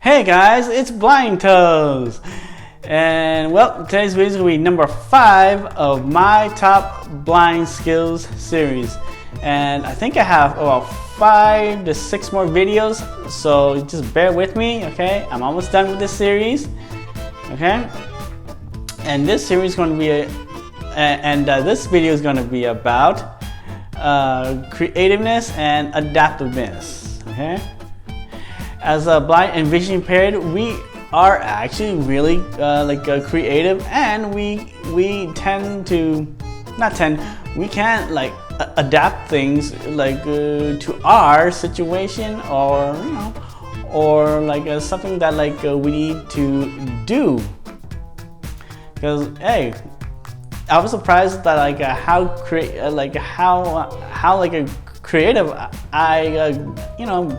Hey guys, it's Blind Toes, and well, today's video is going to be number 5 of my top blind skills series, and I think I have about 5 to 6 more videos, so just bear with me. Okay, I'm almost done with this series. Okay, and this series is going to be this video is going to be about creativeness and adaptiveness. Okay. As a blind and vision impaired, we are actually really creative, and we can adapt things to our situation, or something that we need to do. Because hey, I was surprised that how creative I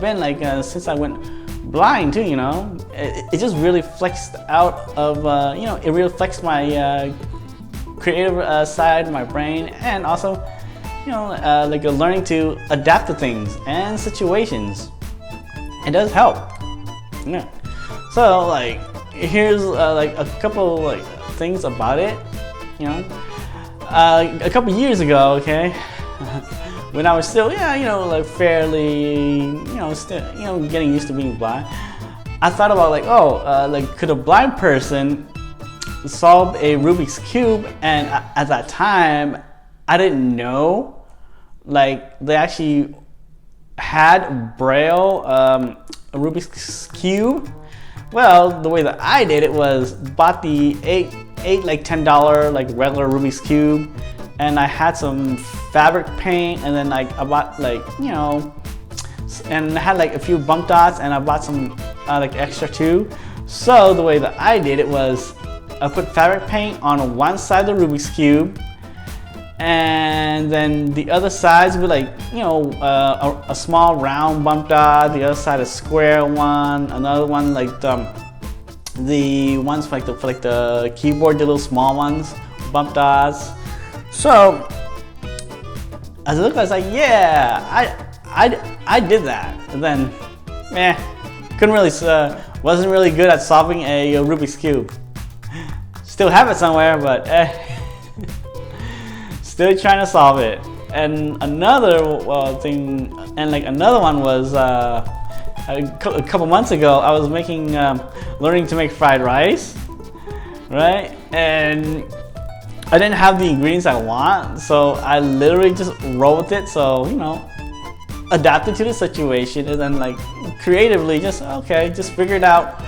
been since I went blind too. It just really flexed out of it really flexed my creative side of my brain, and also learning to adapt to things and situations. It does help. Yeah. So here's a couple things about it. A couple years ago, okay. When I was still, fairly, still, getting used to being blind, I thought about could a blind person solve a Rubik's Cube? And at that time, I didn't know, they actually had Braille, a Rubik's Cube. Well, the way that I did it was bought the $10 regular Rubik's Cube. And I had some fabric paint, and then I bought and I had a few bump dots, and I bought some extra too. So the way that I did it was I put fabric paint on one side of the Rubik's Cube, and then the other sides would a small round bump dot, the other side a square one, another one the ones for the keyboard, the little small ones, bump dots. So as I looked, I was like, yeah, I did that. And then, couldn't really, wasn't really good at solving a Rubik's Cube. Still have it somewhere, but still trying to solve it. And another thing, and another one was a couple months ago, I was learning to make fried rice, right? And I didn't have the ingredients I want, so I literally just rolled with it. So adapted to the situation, and then creatively just figured out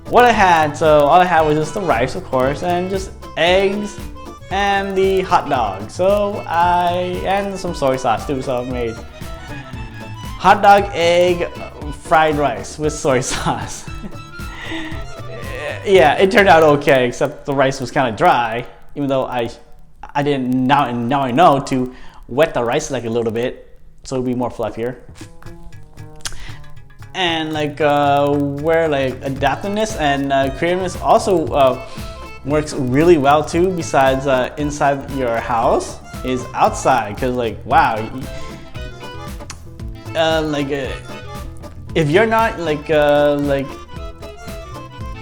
what I had. So all I had was just the rice, of course, and just eggs and the hot dog. And some soy sauce too. So I made hot dog, egg, fried rice with soy sauce. Yeah, it turned out okay, except the rice was kind of dry. Even though I didn't, now I know to wet the rice a little bit so it'll be more fluffier. And where adaptiveness and creativeness also works really well too, besides inside your house, is outside. Because wow, if you're not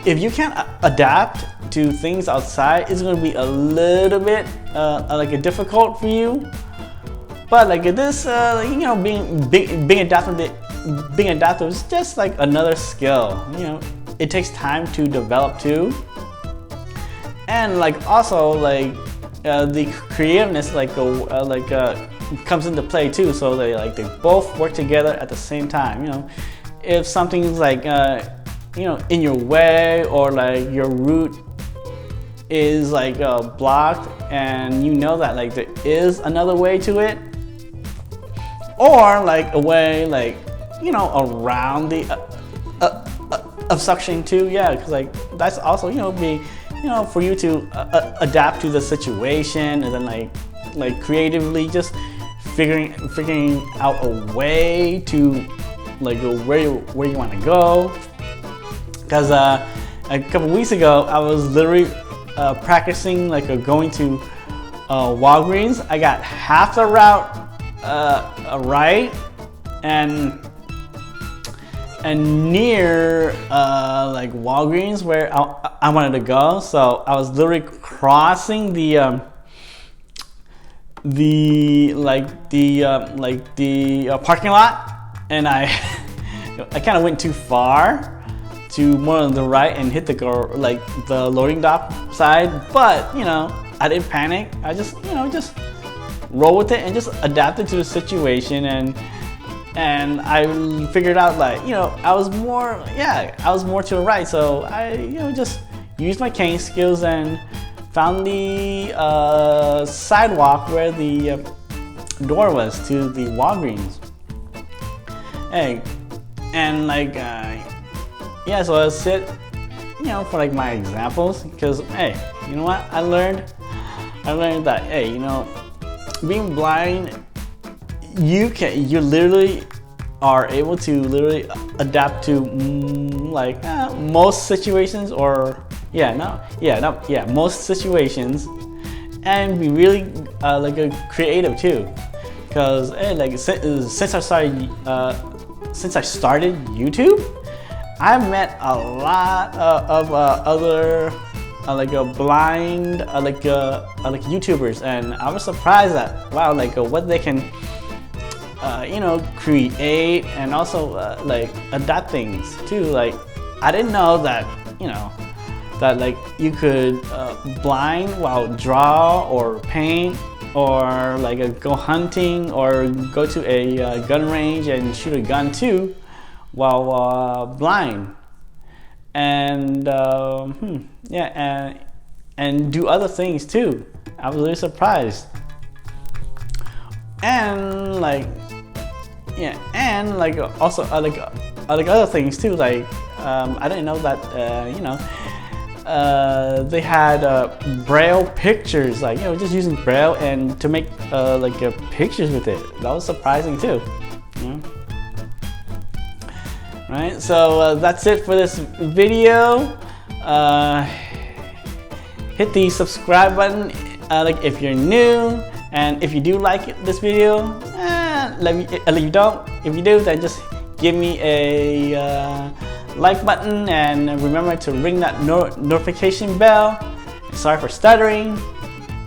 if you can't adapt to things outside, it's going to be a little bit difficult for you. But this being adaptive is just another skill. It takes time to develop too. And also the creativeness comes into play too. So they both work together at the same time. If something's in your way, or your route is blocked, and that there is another way to it, or a way around the obstruction too. Yeah, because that's also for you to adapt to the situation, and then creatively just figuring out a way to where you want to go. Because a couple weeks ago, I was literally practicing going to Walgreens. I got half the route right, and near like Walgreens where I wanted to go. So I was literally crossing the parking lot, and I I kind of went too far to more on the right and hit the loading dock side. But I didn't panic. I just just roll with it and just adapted to the situation, and I figured out I was more to the right, so I just used my cane skills and found the sidewalk where the door was to the Walgreens. Hey, and so I sit for my examples, because hey, you know what I learned that hey, being blind, you literally are able to literally adapt to most situations, or most situations, and be really creative too. Because hey, since I started YouTube, I've met a lot of other blind YouTubers, and I was surprised at what they can create, and also adapt things too. I didn't know that that you could blind while draw or paint, or go hunting, or go to a gun range and shoot a gun too while blind, and and do other things too. I was really surprised, and also other things too. I didn't know that they had braille pictures, just using braille and to make pictures with it. That was surprising too. Right, so that's it for this video. Hit the subscribe button if you're new, and if you do like this video, if you do, then just give me a like button, and remember to ring that notification bell. Sorry for stuttering,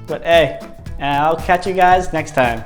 but hey, I'll catch you guys next time.